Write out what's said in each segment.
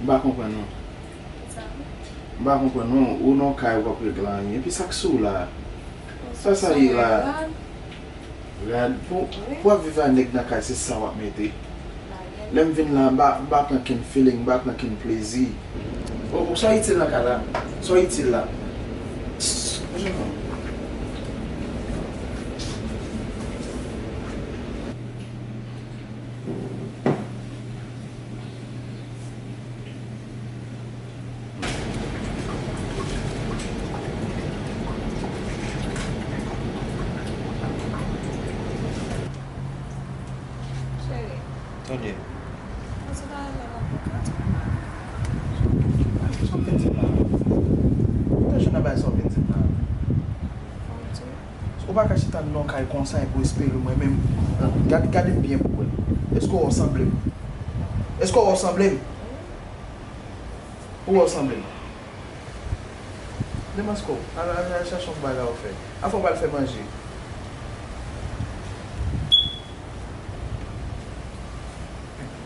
Ba kompren nou. Ba kompren nou, ou non kay wap reglan yon. Pi sak sou la. Ça y est là. Regarde, pour vivre avec un kay, c'est ça wap mette. Lem vin là, bak nan ken feeling, bak nan ken plaisir. Ou so itil nan kala. So itil là. Tony. Ou pa ka chita non kay konsan pou espere mwen men. Gade bien pou elle. Est-ce qu'on ressemble? Est-ce qu'on ressemble? Ou ressemble? Demasko, a cherche un baga ou fait. A faut pas le faire manger.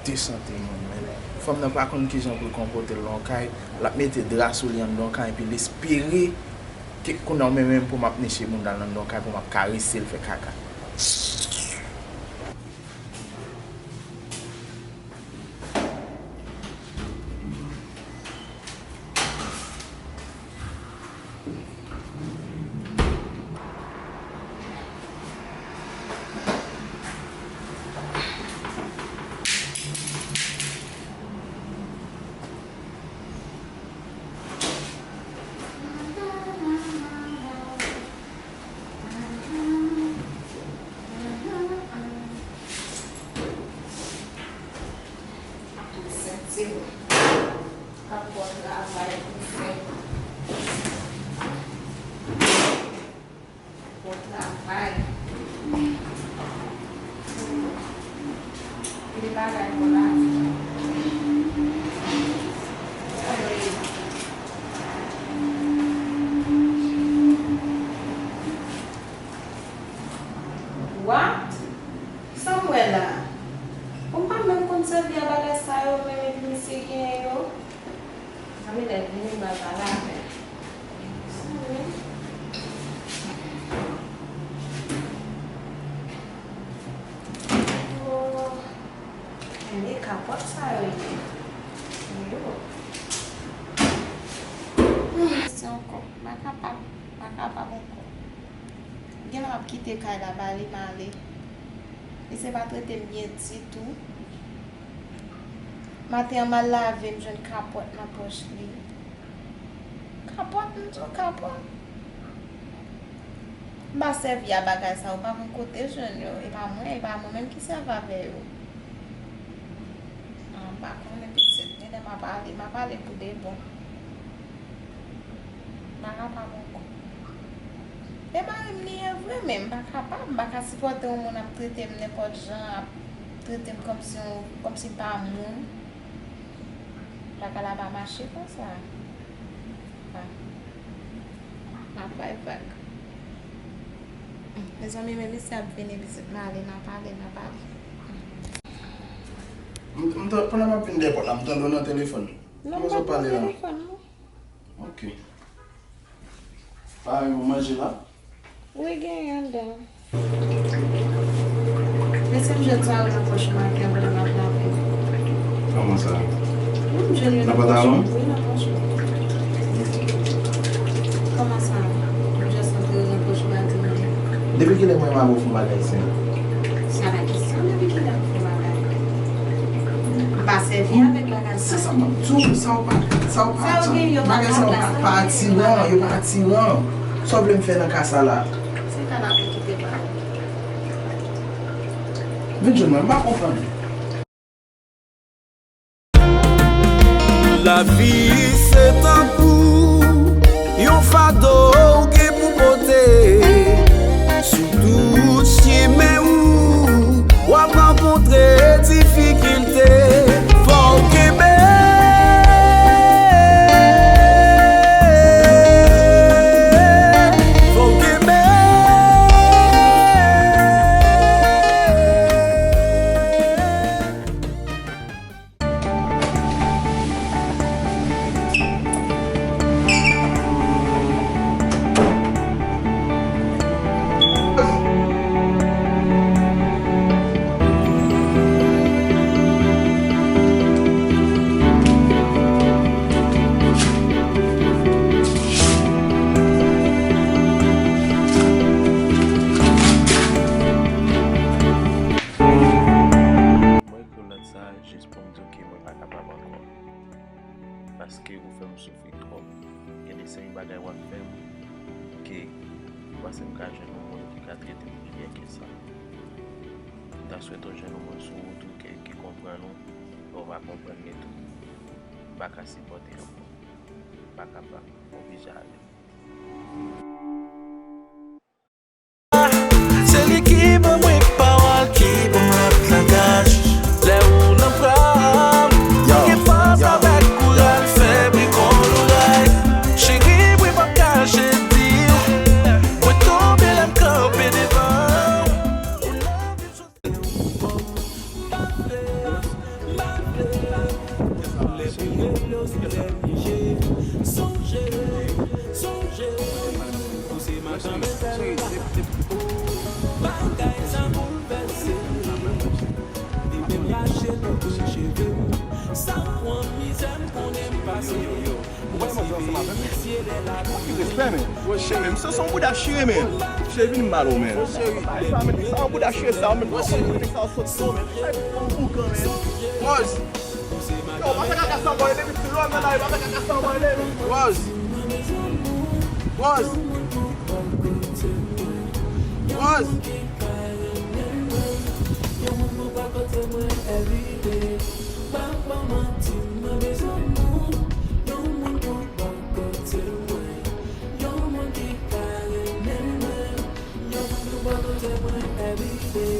Descente men. Femme nan pa kon ki jan pou comporter lonkay, la mette dra sou li an lonkay puis l'espérer que qu'on a même pour m'appeler chez moun dans lonkay pour m'a caresser le fait caca. What? Samuel lah. Kung pa man konserve a bagay sa'yo, may binisige yo. Kami dahil hindi magalape. Oh, hindi kapot sa'yo yun. Baka pa mo ko. Gen ap kite kay la bali male. E se pa trete mye di tout. Matin ma lave m jen kapot na poche li. Kapot m jen kapot. Ba servi a bagay sa ou pa moun kote jen yo. E pa mwen menm ki serve ave yo. Ba konen pisit. Mene ma pale pou de bon. Baka pa moun ko. E mari m liye vre men, baka sipote ou moun ap trete m nepot jan, ap trete m kom si pa moun. Baka la ba mache kon sa. Ma fay fak. Me zami men misi ap vene bisit mali, na pale. Pwè nan apin depot la, mwen don nan telefon. Non, pa nan telefon nou. Ok. Pa yon manje la? Oui, gen yon den. Lese m jen sa ou nan poche manke m jen ap lape. Koman sa? M jen yon nan poche manke. Oui, nan poche manke. Koman sa? M jen sa ou nan poche manke. Depi ki le mwen mabou foun bagay sen? Sa la kisyon, depi ki le mwen foun bagay. Ba se vyen avèk la kasi. Sa man tou, sa ou pa. Bagay sa ou pa atiran, yon pa atiran. So vle m fè nan kasa la. Se kan ap ekite ba. Vin jen mwen, ma kompran. La vie c'est un coup, yon fado qui pou pote. Sous tout chemin ou ap rencontre difficulté. Faut Québec, faut Québec. souhaite aux jeunes au monde sur tout qui comprend nous, on va comprendre tout. Pas qu'à supporter pas capable, on visage. C'est l'équipe, moi, parole qui me marque langage. Les où l'on prend, qui passe avec courage, faible qu'on l'oreille. Chérie, oui, pas cacher, dire, moi, tomber la camper devant. What's shame him? So some would have shame him. Shaving malo man. Some would have shame some. What's so man? Was. Yo, what I got somebody let me to run my life. What I got somebody let me. Was. Every day.